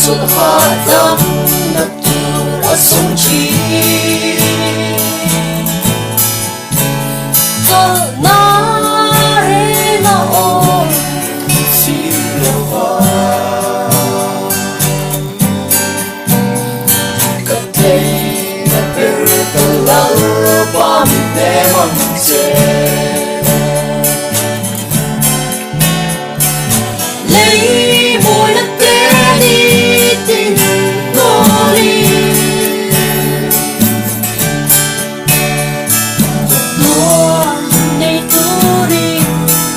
suốt hoa đắm đất đã sống chi Thơ na rê na ôi xin yêu hoa cất thấy đã bê tơ lỡ bám đê măng chê lấy môi đất té đi tình ngô đi đua đầy tu đi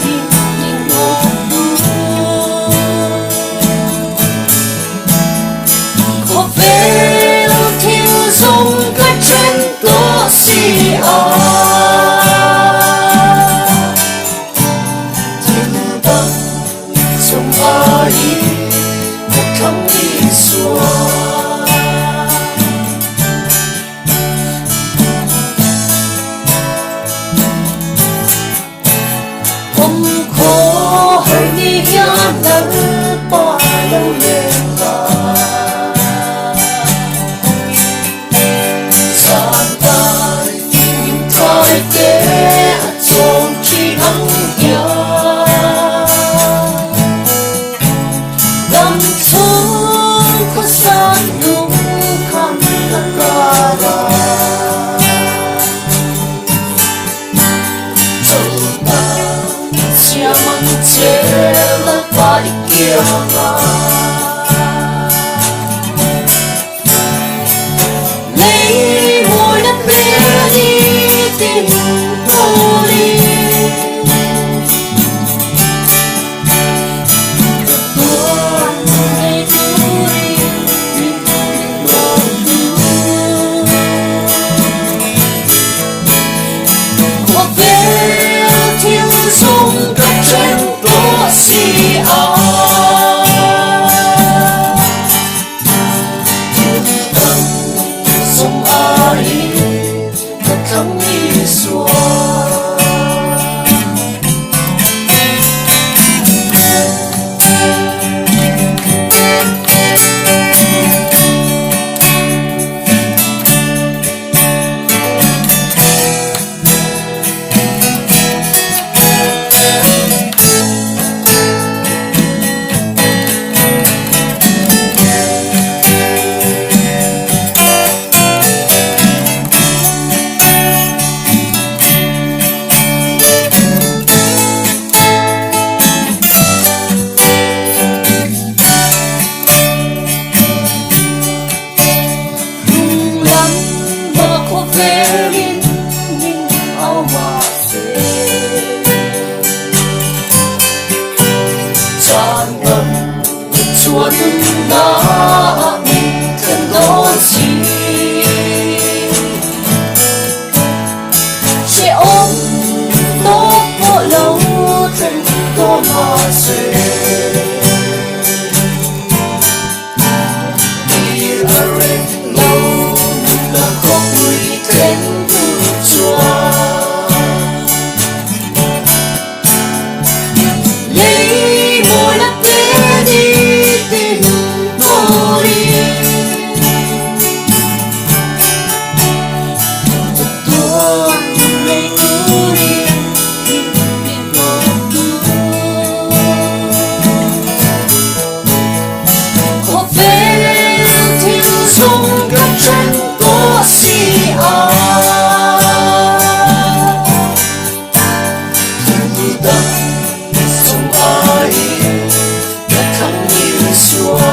tình ngô có về thiếu dung các chân tố si sông ai một thắm đi xua không khó hơi đi gian nắng qua lâu lên gian tay nhìn thay kế trốn chi thắng nhau Dầm xuống có san đúng khăn ca ra châu ta chia măng chế lỡ vai kia ngà lấy môi đất bé đi tình vô đi tuôn đầy tu đi tình ngô có về thiếu dung các chân tố si sông ai thật thắm đi xua lắm mà có về nhìn áo mà về tràn ngập chuột na mình thân đó chi sẽ ôm nó bộ lâu thân đó mà sẽ đi ở bên lâu là có vui thêm chua lấy môi đất bé đi tình vô đi tuôn đầy tu đi tình ngô có về thiếu dung các chân tố si sông ai đã thắm như xua